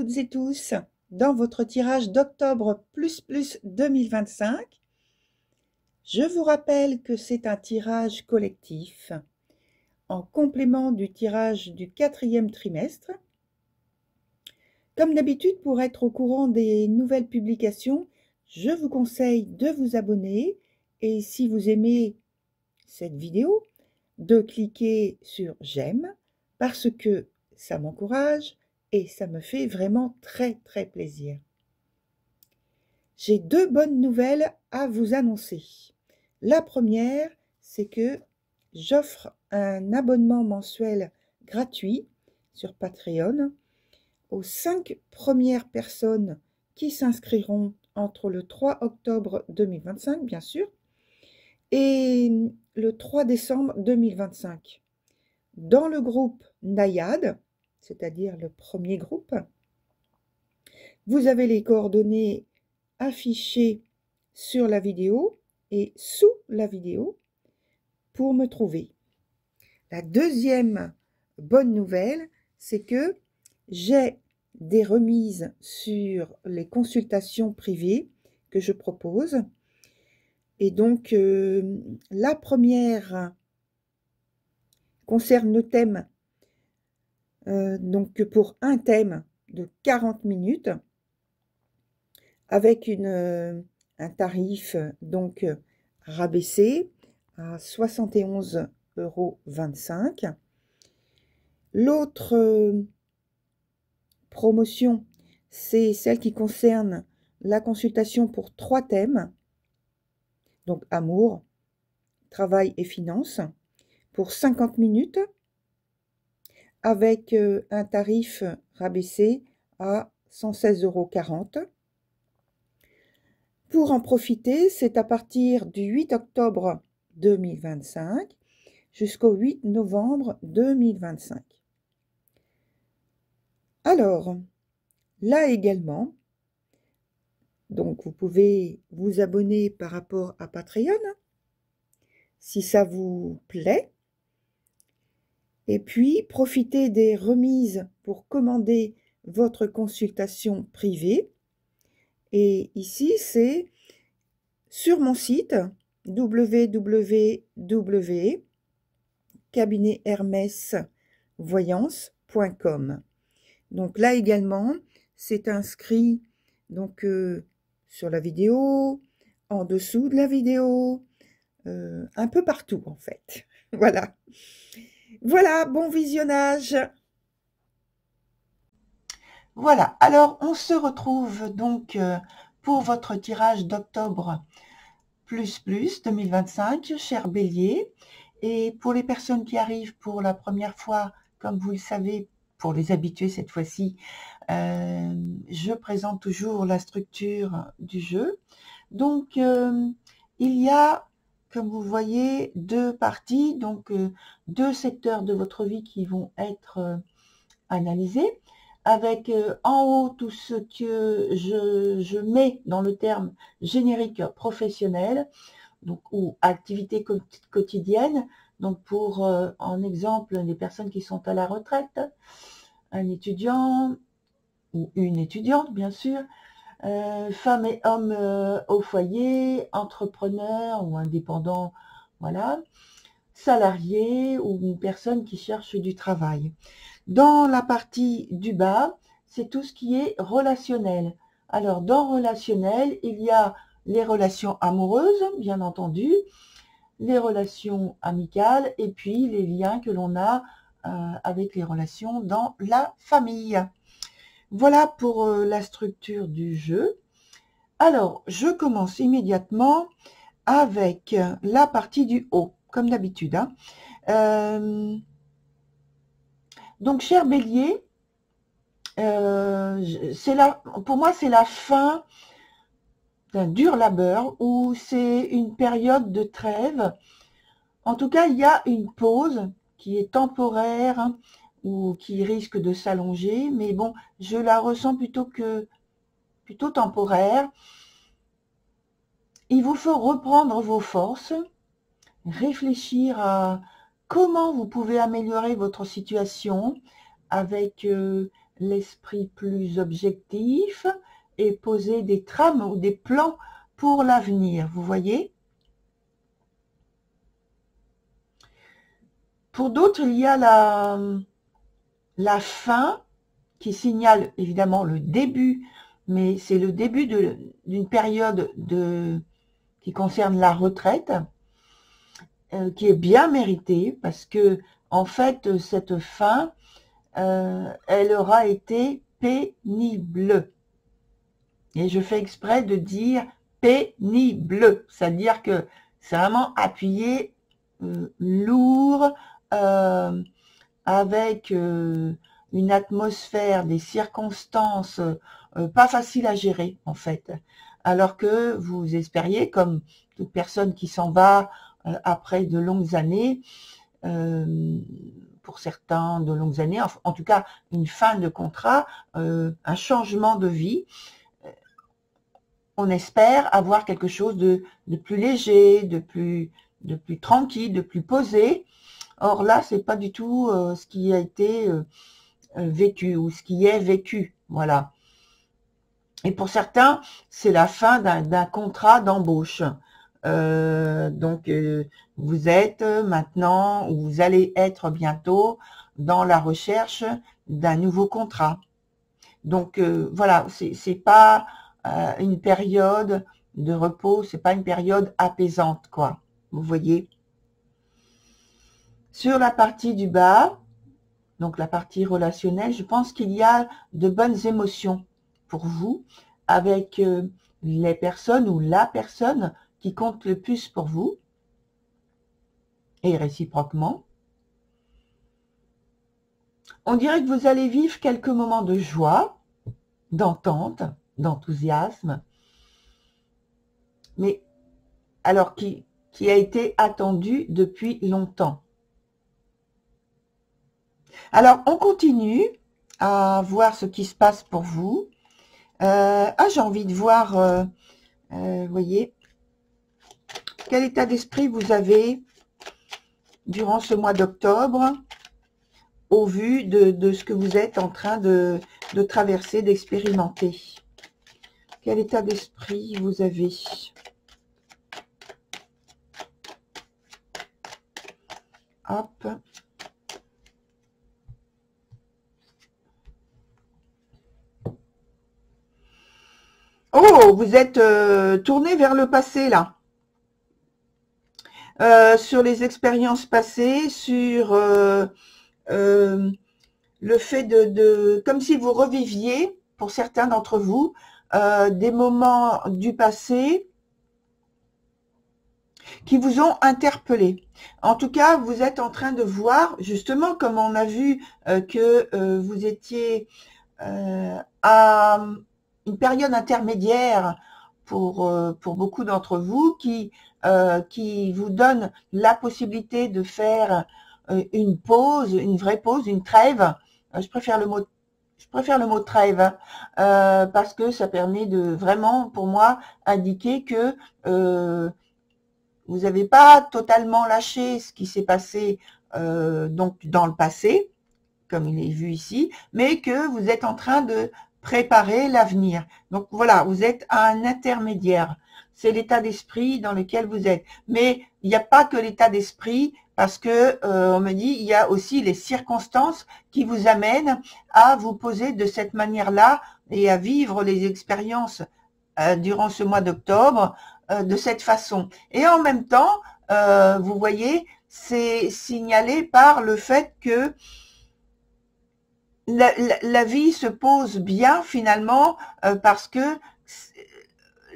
toutes et tous dans votre tirage d'octobre 2025. Je vous rappelle que c'est un tirage collectif en complément du tirage du 4e trimestre. Comme d'habitude, pour être au courant des nouvelles publications, je vous conseille de vous abonner et si vous aimez cette vidéo, de cliquer sur j'aime parce que ça m'encourage et ça me fait vraiment très plaisir. J'ai 2 bonnes nouvelles à vous annoncer. La première, c'est que j'offre un abonnement mensuel gratuit sur Patreon aux 5 premières personnes qui s'inscriront entre le 3 octobre 2025, bien sûr, et le 3 décembre 2025. Dans le groupe Nayad, c'est-à-dire le premier groupe, vous avez les coordonnées affichées sur la vidéo et sous la vidéo pour me trouver. La deuxième bonne nouvelle, c'est que j'ai des remises sur les consultations privées que je propose. Et donc, la première concerne le thème, donc pour un thème de 40 minutes, avec un tarif donc rabaissé à 71,25 €. L'autre promotion, c'est celle qui concerne la consultation pour 3 thèmes, donc amour, travail et finances, pour 50 minutes, avec un tarif rabaissé à 116,40 €. Pour en profiter, c'est à partir du 8 octobre 2025 jusqu'au 8 novembre 2025. Alors, là également, donc vous pouvez vous abonner par rapport à Patreon, si ça vous plaît. Et puis, profitez des remises pour commander votre consultation privée. Et ici, c'est sur mon site www.cabinethermesvoyance.com. Donc là également, c'est inscrit donc sur la vidéo, en dessous de la vidéo, un peu partout en fait. Voilà. Voilà, bon visionnage. Voilà, alors on se retrouve donc pour votre tirage d'octobre 2025, cher Bélier. Et pour les personnes qui arrivent pour la première fois, comme vous le savez, pour les habitués cette fois-ci, je présente toujours la structure du jeu. Donc, il y a, comme vous voyez, 2 parties, donc 2 secteurs de votre vie qui vont être analysés, avec en haut tout ce que je mets dans le terme générique professionnel, donc, ou activité quotidienne. Donc, pour, en exemple, les personnes qui sont à la retraite, un étudiant ou une étudiante, bien sûr, femmes et hommes au foyer, entrepreneurs ou indépendants, voilà, salariés ou une personne qui cherche du travail. Dans la partie du bas, c'est tout ce qui est relationnel. Alors, dans relationnel, il y a les relations amoureuses, bien entendu, les relations amicales et puis les liens que l'on a avec les relations dans la famille. Voilà pour la structure du jeu. Alors, je commence immédiatement avec la partie du haut, comme d'habitude. Hein. Donc, cher Bélier, pour moi, c'est la fin d'un dur labeur ou c'est une période de trêve. En tout cas, il y a une pause qui est temporaire hein, ou qui risque de s'allonger, mais bon, je la ressens plutôt temporaire. Il vous faut reprendre vos forces, réfléchir à comment vous pouvez améliorer votre situation avec l'esprit plus objectif et poser des trames ou des plans pour l'avenir, vous voyez. Pour d'autres, il y a la fin qui signale évidemment le début, mais c'est le début d'une période qui concerne la retraite, qui est bien méritée, parce que en fait, cette fin, elle aura été pénible. Et je fais exprès de dire pénible, c'est-à-dire que c'est vraiment appuyé, lourd, avec une atmosphère, des circonstances pas faciles à gérer en fait. Alors que vous espériez, comme toute personne qui s'en va après de longues années, pour certains de longues années, en tout cas une fin de contrat, un changement de vie, on espère avoir quelque chose de plus léger, de plus tranquille, de plus posé. Or là, c'est pas du tout ce qui a été vécu ou ce qui est vécu, voilà. Et pour certains, c'est la fin d'un contrat d'embauche. Donc, vous êtes maintenant, ou vous allez être bientôt dans la recherche d'un nouveau contrat. Donc, voilà, c'est pas une période de repos, c'est pas une période apaisante, quoi. Vous voyez. Sur la partie du bas, donc la partie relationnelle, je pense qu'il y a de bonnes émotions pour vous avec les personnes ou la personne qui compte le plus pour vous et réciproquement. On dirait que vous allez vivre quelques moments de joie, d'entente, d'enthousiasme, mais alors qui a été attendu depuis longtemps. Alors, on continue à voir ce qui se passe pour vous. J'ai envie de voir, vous voyez, quel état d'esprit vous avez durant ce mois d'octobre, au vu de ce que vous êtes en train de traverser, d'expérimenter. Quel état d'esprit vous avez? Hop. Oh, vous êtes tourné vers le passé, là. Sur les expériences passées, sur le fait comme si vous reviviez, pour certains d'entre vous, des moments du passé qui vous ont interpellé. En tout cas, vous êtes en train de voir, justement, comme on a vu que vous étiez à une période intermédiaire pour beaucoup d'entre vous qui vous donne la possibilité de faire une pause, une vraie pause, une trêve. Je préfère le mot trêve, hein, parce que ça permet de vraiment, pour moi, indiquer que vous n'avez pas totalement lâché ce qui s'est passé donc dans le passé, comme il est vu ici, mais que vous êtes en train de préparer l'avenir. Donc voilà, vous êtes à un intermédiaire. C'est l'état d'esprit dans lequel vous êtes. Mais il n'y a pas que l'état d'esprit, parce que on me dit, il y a aussi les circonstances qui vous amènent à vous poser de cette manière-là et à vivre les expériences durant ce mois d'octobre de cette façon. Et en même temps, vous voyez, c'est signalé par le fait que la vie se pose bien finalement parce que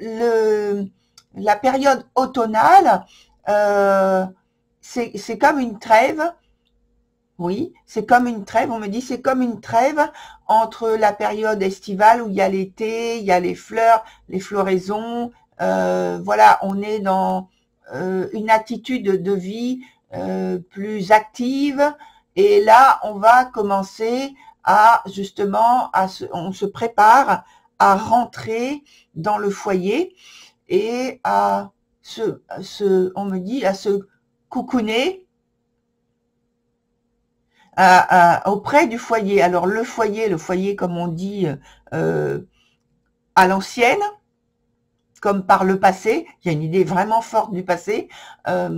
la période automnale, c'est comme une trêve. Oui, c'est comme une trêve. On me dit c'est comme une trêve entre la période estivale où il y a l'été, il y a les fleurs, les floraisons. Voilà, on est dans une attitude de vie plus active. Et là, on va commencer à justement, on se prépare à rentrer dans le foyer et à on me dit, à se coucouner. auprès du foyer. Alors le foyer comme on dit à l'ancienne, comme par le passé, il y a une idée vraiment forte du passé, à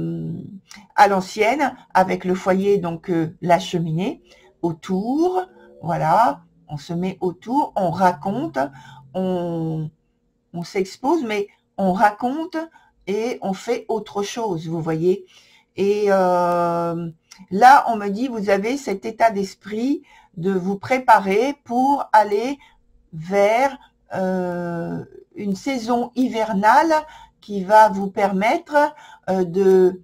l'ancienne, avec le foyer, donc la cheminée, autour, voilà, on se met autour, on raconte, on s'expose, mais on raconte et on fait autre chose, vous voyez. Et là, on me dit, vous avez cet état d'esprit de vous préparer pour aller vers une saison hivernale qui va vous permettre de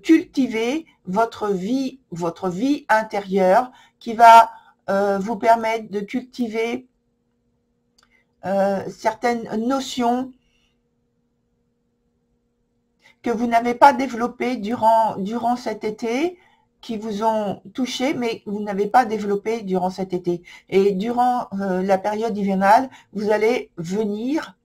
cultiver votre vie intérieure, qui va vous permettre de cultiver certaines notions que vous n'avez pas développées durant cet été, qui vous ont touché, mais que vous n'avez pas développé durant cet été. Et durant la période hivernale, vous allez venir,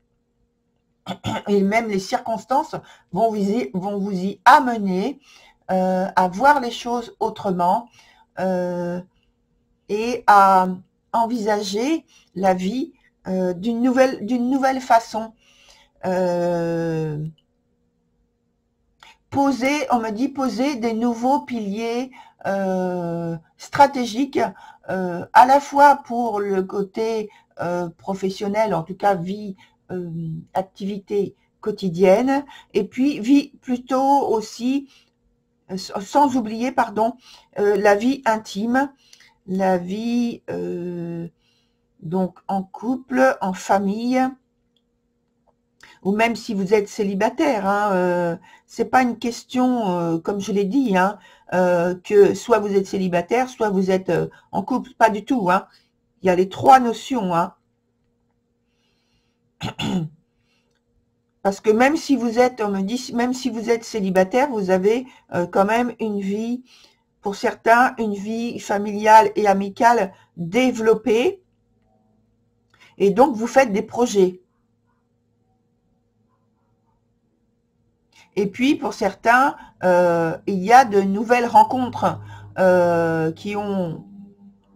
et même les circonstances vont vous y amener à voir les choses autrement et à envisager la vie d'une nouvelle façon. On me dit poser des nouveaux piliers stratégiques, à la fois pour le côté professionnel, en tout cas vie, activité quotidienne, et puis vie plutôt aussi, sans oublier, pardon, la vie intime, la vie donc en couple, en famille, ou même si vous êtes célibataire, hein, c'est pas une question, comme je l'ai dit, hein, que soit vous êtes célibataire, soit vous êtes en couple, pas du tout, hein. Il y a les trois notions, hein. Parce que même si vous êtes, on me dit, même si vous êtes célibataire, vous avez quand même une vie, pour certains, une vie familiale et amicale développée, et donc vous faites des projets. Et puis, pour certains, il y a de nouvelles rencontres qui ont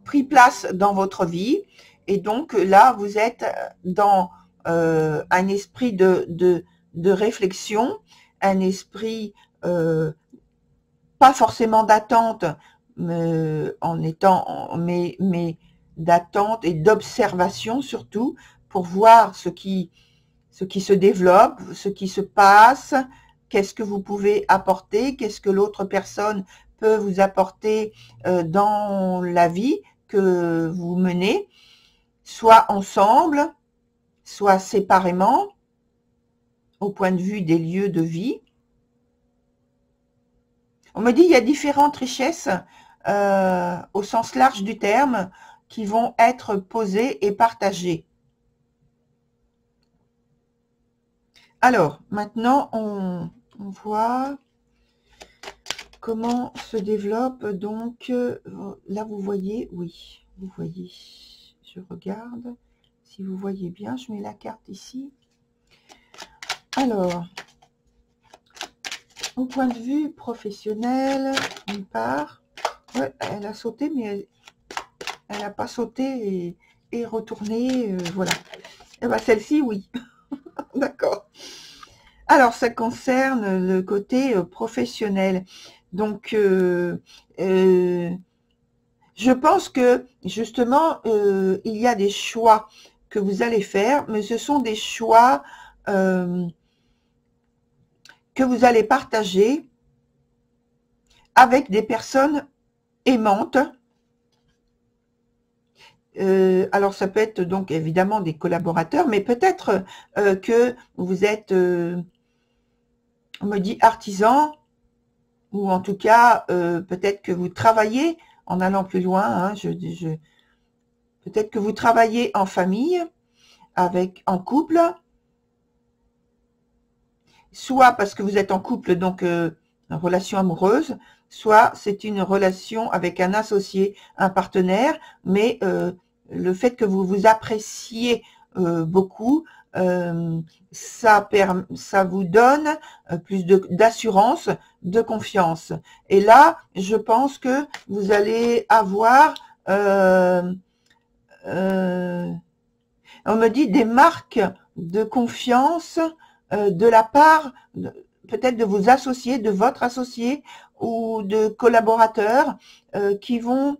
pris place dans votre vie. Et donc, là, vous êtes dans un esprit de réflexion, un esprit pas forcément d'attente, mais d'attente et d'observation surtout, pour voir ce qui se développe, ce qui se passe, qu'est-ce que vous pouvez apporter, qu'est-ce que l'autre personne peut vous apporter dans la vie que vous menez, soit ensemble, soit séparément, au point de vue des lieux de vie. On me dit qu'il y a différentes richesses au sens large du terme qui vont être posées et partagées. Alors, maintenant, on voit comment se développe, donc, là, vous voyez, oui, vous voyez, je regarde, si vous voyez bien, je mets la carte ici. Alors, au point de vue professionnel, d'une part, ouais, elle a sauté, mais elle n'a pas sauté et retourné, voilà. Et bien, celle-ci, oui. D'accord. Alors, ça concerne le côté professionnel. Donc, je pense que, justement, il y a des choix que vous allez faire, mais ce sont des choix que vous allez partager avec des personnes aimantes. Alors, ça peut être donc évidemment des collaborateurs, mais peut-être que vous êtes, on me dit, artisan, ou en tout cas, peut-être que vous travaillez, en allant plus loin, hein, peut-être que vous travaillez en famille, en couple, soit parce que vous êtes en couple, donc une relation amoureuse, soit c'est une relation avec un associé, un partenaire, mais le fait que vous vous appréciez beaucoup ça vous donne plus d'assurance, de confiance. Et là, je pense que vous allez avoir, on me dit, des marques de confiance de la part peut-être de vos associés, de votre associé ou de collaborateurs qui vont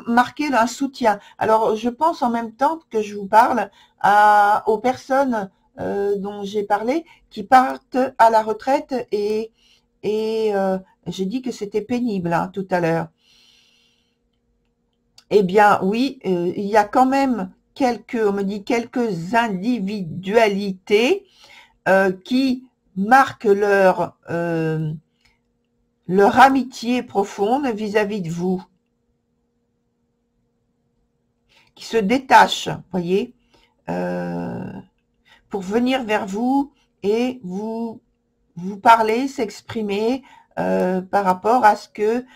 marquer un soutien. Alors, je pense en même temps que je vous parle aux personnes dont j'ai parlé qui partent à la retraite et j'ai dit que c'était pénible hein, tout à l'heure. Eh bien, oui, il y a quand même on me dit quelques individualités qui marquent leur amitié profonde vis-à-vis de vous, qui se détachent, voyez, pour venir vers vous et vous parler, s'exprimer par rapport à ce que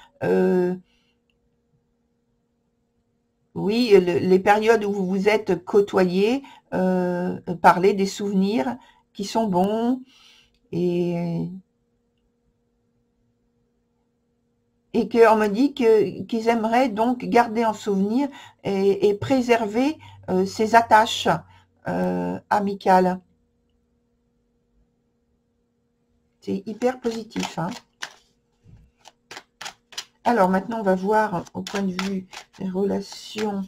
oui, les périodes où vous vous êtes côtoyés, parler des souvenirs qui sont bons et qu'on me dit qu'ils aimeraient donc garder en souvenir et préserver ces attaches amicales. C'est hyper positif. Hein. Alors maintenant, on va voir au point de vue des relations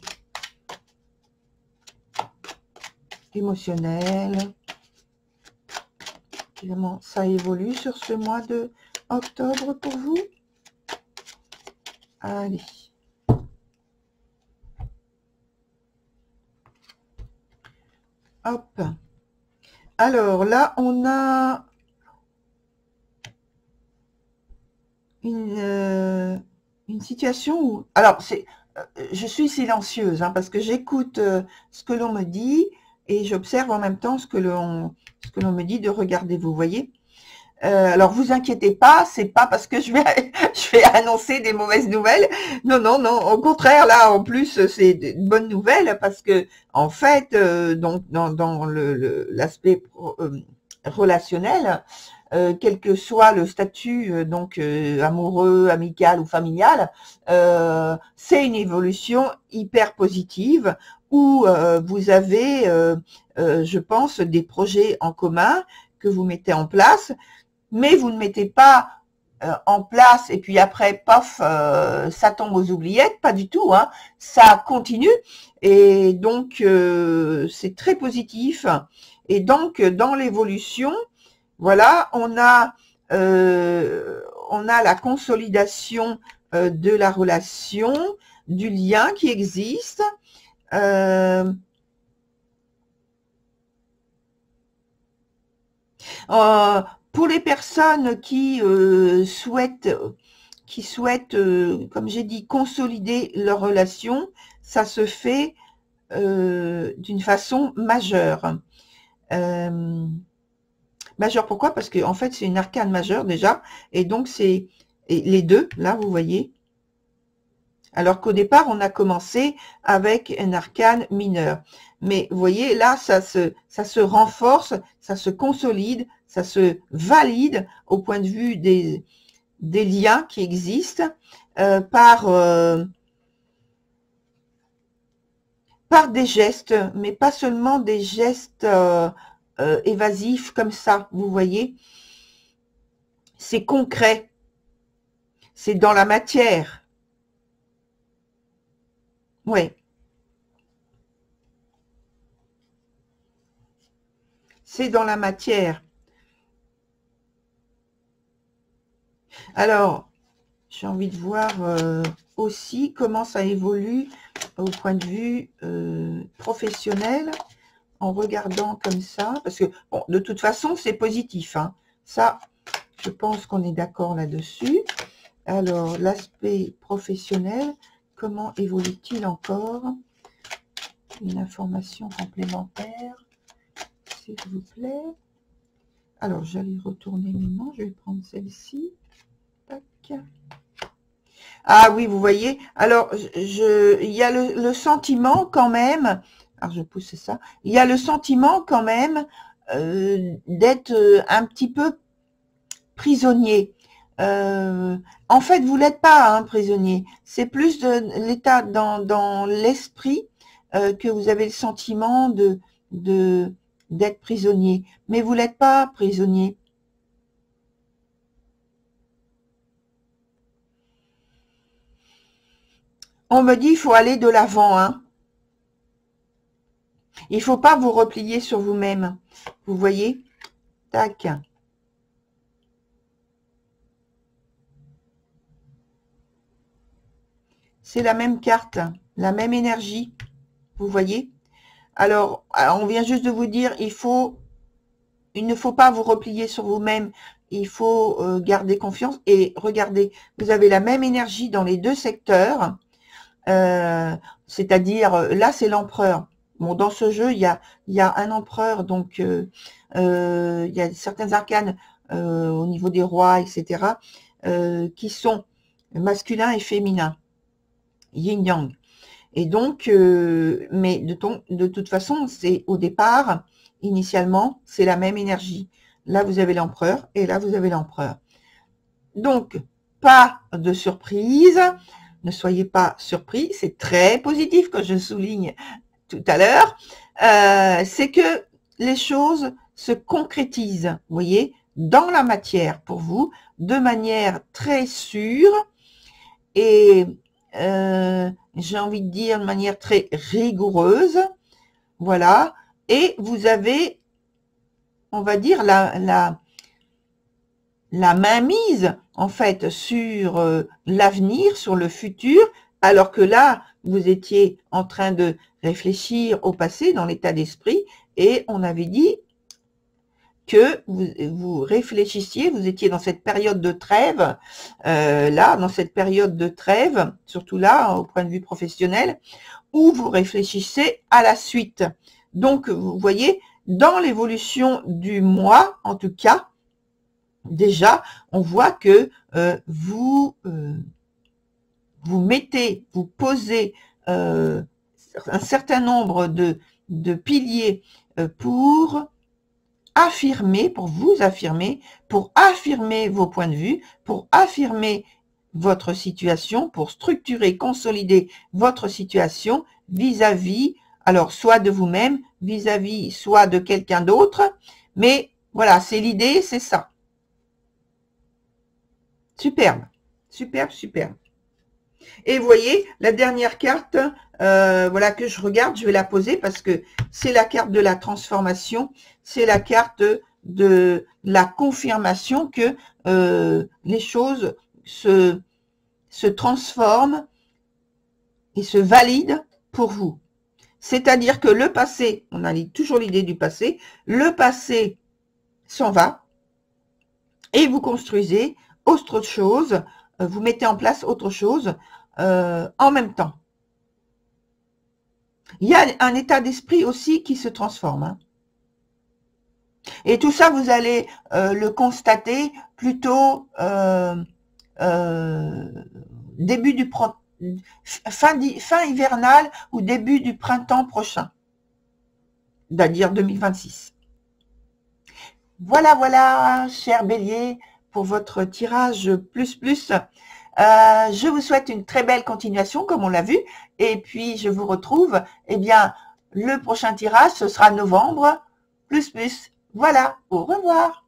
émotionnelles. Évidemment, ça évolue sur ce mois de octobre pour vous. Allez. Hop. Alors là, on a une situation où... Alors, je suis silencieuse hein, parce que j'écoute ce que l'on me dit et j'observe en même temps ce que l'on me dit de regarder, vous voyez. Alors, vous inquiétez pas, c'est pas parce que je vais annoncer des mauvaises nouvelles. Non, non, non. Au contraire, là, en plus, c'est une bonne nouvelle parce que, en fait, donc dans l'aspect relationnel, quel que soit le statut, donc amoureux, amical ou familial, c'est une évolution hyper positive où vous avez, je pense, des projets en commun que vous mettez en place. Mais vous ne mettez pas en place et puis après, paf, ça tombe aux oubliettes, pas du tout, hein. Ça continue et donc c'est très positif. Et donc dans l'évolution, voilà, on a la consolidation de la relation, du lien qui existe. Pour les personnes qui souhaitent, comme j'ai dit, consolider leur relation, ça se fait d'une façon majeure. Majeure pourquoi? Parce que en fait, c'est une arcane majeure déjà, et donc c'est les deux, là, vous voyez. Alors qu'au départ, on a commencé avec un arcane mineur. Mais vous voyez, là, ça se renforce, ça se consolide, ça se valide au point de vue des liens qui existent par des gestes, mais pas seulement des gestes évasifs comme ça, vous voyez. C'est concret, c'est dans la matière. Ouais. C'est dans la matière. Alors, j'ai envie de voir aussi comment ça évolue au point de vue professionnel en regardant comme ça. Parce que, bon, de toute façon, c'est positif. Hein. Ça, je pense qu'on est d'accord là-dessus. Alors, l'aspect professionnel, comment évolue-t-il encore? Une information complémentaire, s'il vous plaît. Alors, j'allais retourner maintenant. Je vais prendre celle-ci. Tac. Ah oui, vous voyez. Alors, il y a le sentiment quand même Alors, je pousse ça. Il y a le sentiment quand même d'être un petit peu prisonnier. En fait, vous l'êtes pas, hein, prisonnier. C'est plus de l'état dans l'esprit que vous avez le sentiment d'être prisonnier. Mais vous l'êtes pas, prisonnier. On me dit, il faut aller de l'avant, hein. Il faut pas vous replier sur vous-même. Vous voyez? Tac. C'est la même carte, la même énergie. Vous voyez? Alors, on vient juste de vous dire, il ne faut pas vous replier sur vous-même. Il faut garder confiance. Et regardez, vous avez la même énergie dans les deux secteurs. C'est-à-dire, là, c'est l'empereur. Bon, dans ce jeu, il y a un empereur, donc il y a certains arcanes au niveau des rois, etc., qui sont masculins et féminins, yin-yang. Et donc, mais de toute façon, c'est au départ, initialement, c'est la même énergie. Là, vous avez l'empereur et là, vous avez l'empereur. Donc, pas de surprise. Ne soyez pas surpris. C'est très positif que je souligne tout à l'heure. C'est que les choses se concrétisent, vous voyez, dans la matière pour vous, de manière très sûre et j'ai envie de dire de manière très rigoureuse, voilà, et vous avez, on va dire, la mainmise, en fait, sur l'avenir, sur le futur, alors que là, vous étiez en train de réfléchir au passé, dans l'état d'esprit, et on avait dit que vous réfléchissiez, vous étiez dans cette période de trêve, là, dans cette période de trêve, surtout là, au point de vue professionnel, où vous réfléchissez à la suite. Donc, vous voyez, dans l'évolution du mois, en tout cas, déjà, on voit que vous posez un certain nombre de piliers pour affirmer, pour vous affirmer, pour affirmer vos points de vue, pour affirmer votre situation, pour structurer, consolider votre situation vis-à-vis, alors soit de vous-même, vis-à-vis soit de quelqu'un d'autre, mais voilà, c'est l'idée, c'est ça. Superbe, superbe, superbe. Et vous voyez, la dernière carte, voilà, que je regarde, je vais la poser parce que c'est la carte de la transformation, c'est la carte de la confirmation que les choses se transforment et se valident pour vous. C'est-à-dire que le passé, on a toujours l'idée du passé, le passé s'en va et vous construisez autre chose, vous mettez en place autre chose en même temps. Il y a un état d'esprit aussi qui se transforme. Hein. Et tout ça, vous allez le constater plutôt début du fin hivernale ou début du printemps prochain, c'est-à-dire 2026. Voilà, voilà, cher Bélier, pour votre tirage plus. Je vous souhaite une très belle continuation, comme on l'a vu, et puis je vous retrouve, eh bien, le prochain tirage, ce sera novembre, plus. Voilà, au revoir.